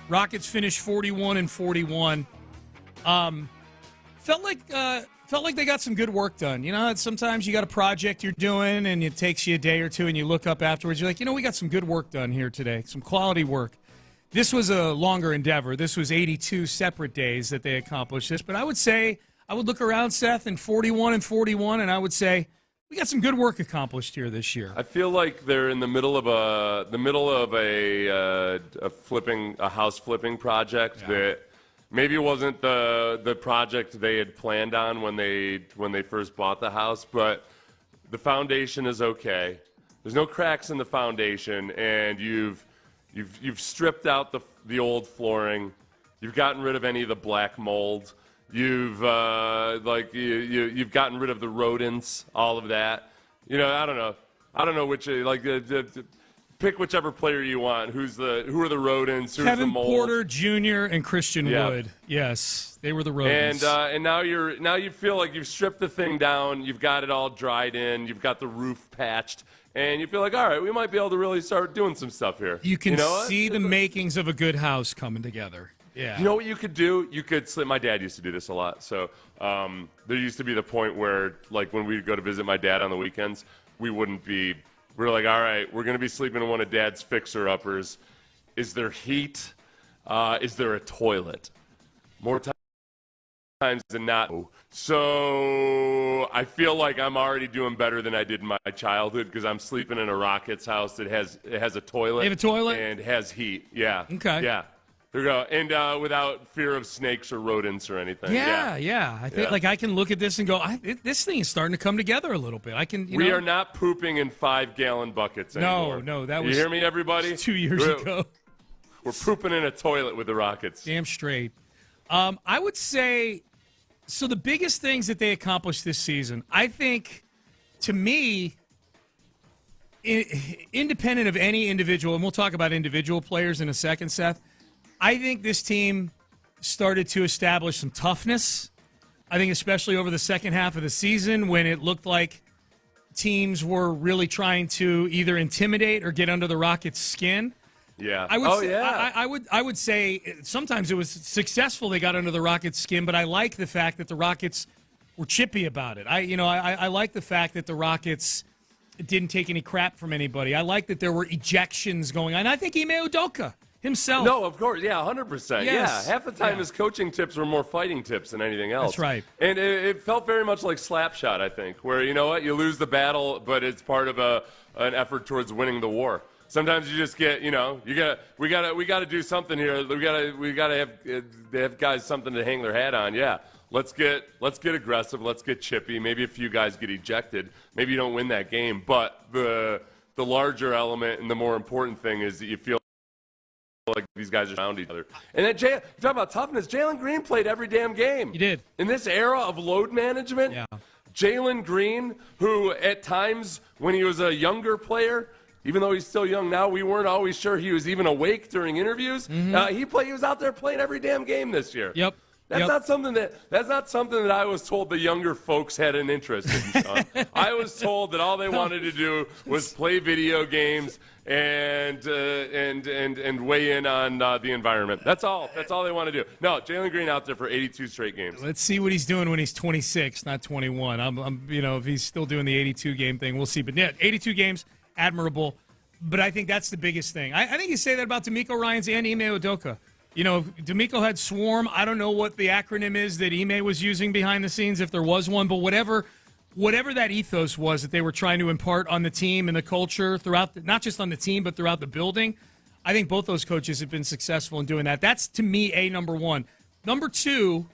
Rockets finished 41-41. Felt like they got some good work done. You know, sometimes you got a project you're doing, and it takes you a day or two, and you look up afterwards. You're like, we got some good work done here today, some quality work. This was a longer endeavor. This was 82 separate days that they accomplished this. But I would look around, Seth, and 41-41, and I would say we got some good work accomplished here this year. I feel like they're in the middle of a house flipping project that maybe it wasn't the project they had planned on when they first bought the house, but the foundation is okay. There's no cracks in the foundation, and you've stripped out the old flooring. You've gotten rid of any of the black mold. You've gotten rid of the rodents, all of that. I don't know which pick whichever player you want. Who are the rodents? Who's Kevin the mold? Porter Jr. and Christian Wood. Yes, they were the rodents. And now you feel like you've stripped the thing down. You've got it all dried in. You've got the roof patched. And you feel like, all right, we might be able to really start doing some stuff here. You can see the makings of a good house coming together. Yeah. You know what you could do? My dad used to do this a lot. So there used to be the point where, like, when we'd go to visit my dad on the weekends, we're like, all right, we're going to be sleeping in one of Dad's fixer-uppers. Is there heat? Is there a toilet? More times than not. So I feel like I'm already doing better than I did in my childhood because I'm sleeping in a Rockets house that has a toilet. They have a toilet? And has heat. Yeah. Okay. Yeah. There you go. And without fear of snakes or rodents or anything. Yeah. I think I can look at this and go, this thing is starting to come together a little bit. We are not pooping in 5-gallon buckets anymore. No, that was. You hear me, everybody? 2 years ago. We're pooping in a toilet with the Rockets. Damn straight. I would say, so the biggest things that they accomplished this season, I think, to me, independent of any individual, and we'll talk about individual players in a second, Seth, I think this team started to establish some toughness. I think especially over the second half of the season when it looked like teams were really trying to either intimidate or get under the Rockets' skin. Yeah. I would say sometimes it was successful they got under the Rockets' skin, but I like the fact that the Rockets were chippy about it. I like the fact that the Rockets didn't take any crap from anybody. I like that there were ejections going on. I think Ime Udoka himself. No, of course. Yeah, 100%. Yes. Yeah. Half the time his coaching tips were more fighting tips than anything else. That's right. And it felt very much like Slapshot, I think, where, you know what, you lose the battle, but it's part of an effort towards winning the war. Sometimes you just get, we got to do something here. We got to have guys something to hang their hat on. Yeah. Let's get aggressive. Let's get chippy. Maybe a few guys get ejected. Maybe you don't win that game, but the larger element and the more important thing is that you feel like these guys are around each other. And then, you talk about toughness, Jalen Green played every damn game. He did. In this era of load management, Jalen Green, who at times when he was a younger player, even though he's still young now, we weren't always sure he was even awake during interviews. He was out there playing every damn game this year. Yep. That's not something that I was told the younger folks had an interest in, Sean. I was told that all they wanted to do was play video games and weigh in on the environment. That's all. That's all they want to do. No, Jalen Green out there for 82 straight games. Let's see what he's doing when he's 26, not 21. If he's still doing the 82 game thing, we'll see. But yeah, 82 games, admirable. But I think that's the biggest thing. I think you say that about D'Amico Ryans and Ime Udoka. D'Amico had Swarm. I don't know what the acronym is that Ime was using behind the scenes, if there was one, but whatever that ethos was that they were trying to impart on the team and the culture throughout, not just on the team, but throughout the building, I think both those coaches have been successful in doing that. That's, to me, number one. Number two,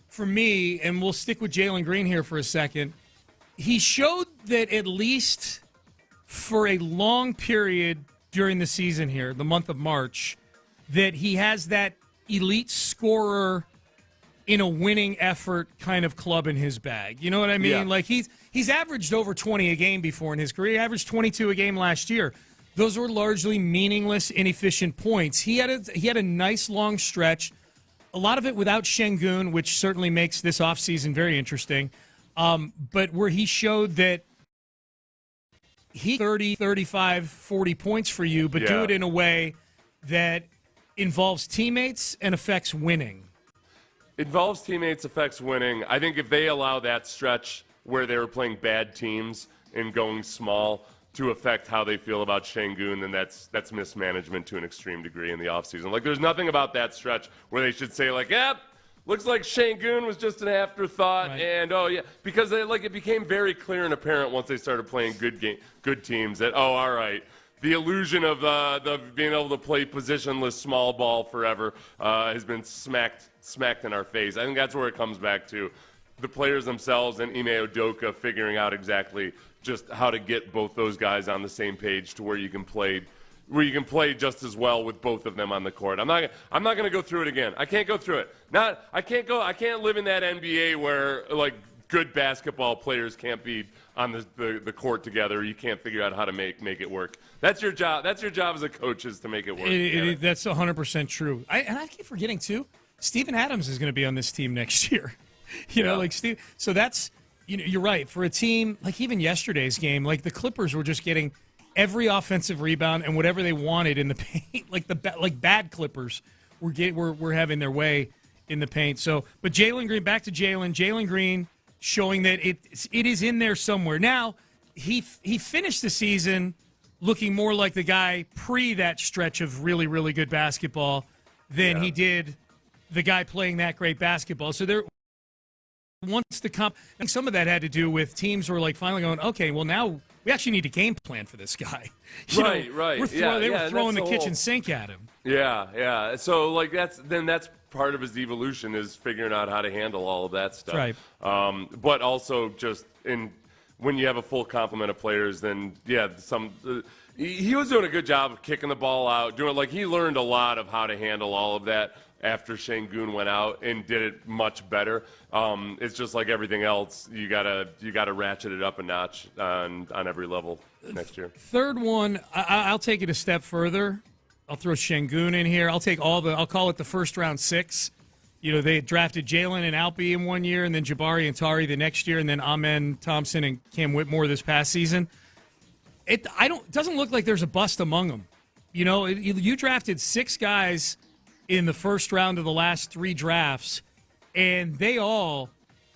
for me, and we'll stick with Jalen Green here for a second, he showed that at least for a long period during the season here, the month of March, that he has that elite scorer in a winning effort kind of club in his bag. You know what I mean? Yeah. Like he's averaged over 20 a game before in his career. He averaged 22 a game last year. Those were largely meaningless, inefficient points. He had a nice long stretch, a lot of it without Şengün, which certainly makes this offseason very interesting, but where he showed that he 30, 35, 40 points for you, but do it in a way that involves teammates and affects winning? Involves teammates, affects winning. I think if they allow that stretch where they were playing bad teams and going small to affect how they feel about Şengün, then that's mismanagement to an extreme degree in the offseason. Like, there's nothing about that stretch where they should say, like, looks like Şengün was just an afterthought, right. And because it became very clear and apparent once they started playing good teams that all right, the illusion of the being able to play positionless small ball forever has been smacked in our face. I think that's where it comes back to the players themselves and Ime Udoka figuring out exactly just how to get both those guys on the same page to where you can play just as well with both of them on the court. I'm not going to go through it again. I can't go through it. I can't live in that NBA where like good basketball players can't be on the court together. You can't figure out how to make it work. That's your job. That's your job as a coach, is to make it work. That's 100% true. And I keep forgetting too, Steven Adams is going to be on this team next year. Like Steve. So that's, you're right. For a team like even yesterday's game, like the Clippers were just getting every offensive rebound and whatever they wanted in the paint. Like bad Clippers were having their way in the paint. So, but Jalen Green, back to Jalen Green, showing that it is in there somewhere. Now he finished the season looking more like the guy pre that stretch of really, really good basketball than he did the guy playing that great basketball. So there. Once the I think some of that had to do with teams were like finally going, okay, well now we actually need a game plan for this guy. Right. They were throwing the kitchen sink at him. Yeah. So like that's part of his evolution, is figuring out how to handle all of that stuff. Right. But also just when you have a full complement of players, then he was doing a good job of kicking the ball out, he learned a lot of how to handle all of that after Şengün went out and did it much better. It's just like everything else, you gotta ratchet it up a notch on every level next year. Third one, I'll take it a step further. I'll throw Şengün in here. I'll call it the first round 6. They drafted Jalen and Alpi in one year, and then Jabari and Tari the next year, and then Amen Thompson and Cam Whitmore this past season. It doesn't look like there's a bust among them. You drafted 6 guys in the first round of the last 3 drafts, and they all,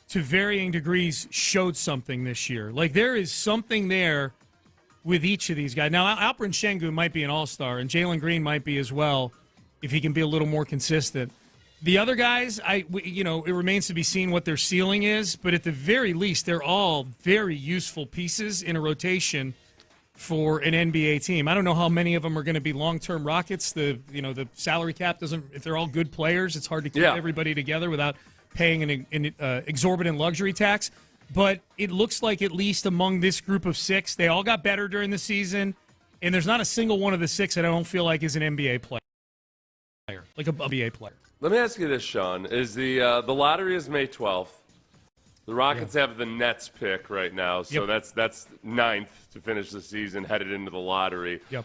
to varying degrees, showed something this year. Like, there is something there with each of these guys. Now, Alperen Şengün might be an all-star, and Jalen Green might be as well if he can be a little more consistent. The other guys, it remains to be seen what their ceiling is, but at the very least, they're all very useful pieces in a rotation for an NBA team. I don't know how many of them are going to be long-term Rockets. The salary cap doesn't. If they're all good players, it's hard to keep everybody together without paying an exorbitant luxury tax. But it looks like at least among this group of 6, they all got better during the season, and there's not a single one of the 6 that I don't feel like is an NBA player, like a NBA player. Let me ask you this, Sean: is the lottery is May 12th? The Rockets have the Nets pick right now, so that's 9th to finish the season, headed into the lottery. Yep.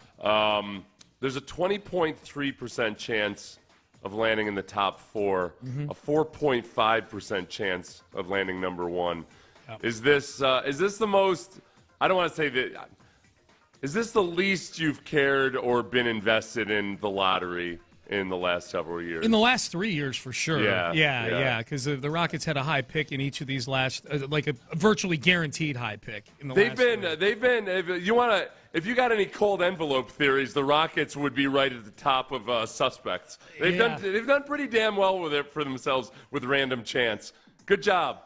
There's a 20.3% chance of landing in the top 4, a 4.5% chance of landing number 1. Yep. Is this the most? I don't want to say that. Is this the least you've cared or been invested in the lottery in the last several years? In the last 3 years, for sure. Yeah. Because the Rockets had a high pick in each of these last, like a virtually guaranteed high pick in the They've last been. If you got any cold envelope theories, the Rockets would be right at the top of suspects. They've done pretty damn well with it for themselves with random chance. Good job.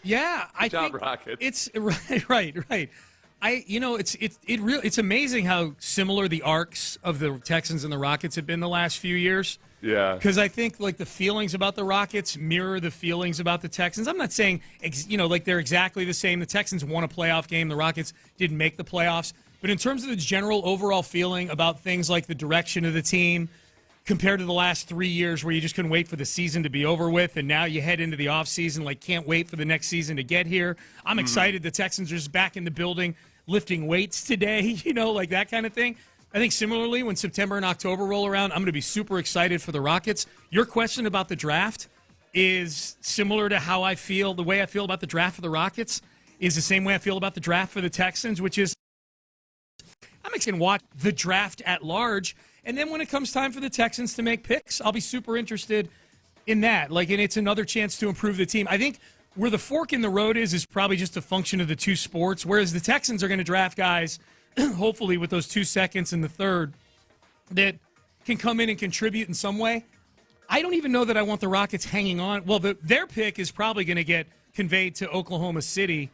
Yeah, Good job, Rockets. It's right. It's amazing how similar the arcs of the Texans and the Rockets have been the last few years. Yeah. Because I think like the feelings about the Rockets mirror the feelings about the Texans. I'm not saying like they're exactly the same. The Texans won a playoff game. The Rockets didn't make the playoffs. But in terms of the general overall feeling about things like the direction of the team, compared to the last 3 years where you just couldn't wait for the season to be over with, and now you head into the offseason like can't wait for the next season to get here. I'm excited the Texans are just back in the building lifting weights today, like that kind of thing. I think similarly when September and October roll around, I'm going to be super excited for the Rockets. Your question about the draft is similar to how I feel. The way I feel about the draft for the Rockets is the same way I feel about the draft for the Texans, which is I'm excited to watch the draft at large And then when it comes time for the Texans to make picks, I'll be super interested in that. And it's another chance to improve the team. I think where the fork in the road is probably just a function of the two sports, whereas the Texans are going to draft guys, hopefully with those 2 seconds in the third, that can come in and contribute in some way. I don't even know that I want the Rockets hanging on. Well, their pick is probably going to get conveyed to Oklahoma City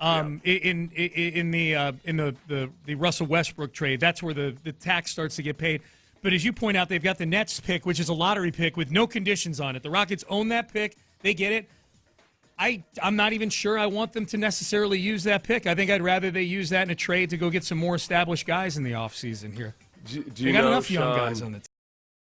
in the Russell Westbrook trade. That's where the tax starts to get paid. But as you point out, they've got the Nets pick, which is a lottery pick with no conditions on it. The Rockets own that pick. They get it. I'm not even sure I want them to necessarily use that pick. I think I'd rather they use that in a trade to go get some more established guys in the offseason here. Do you they got know, enough young Sean, guys on the team.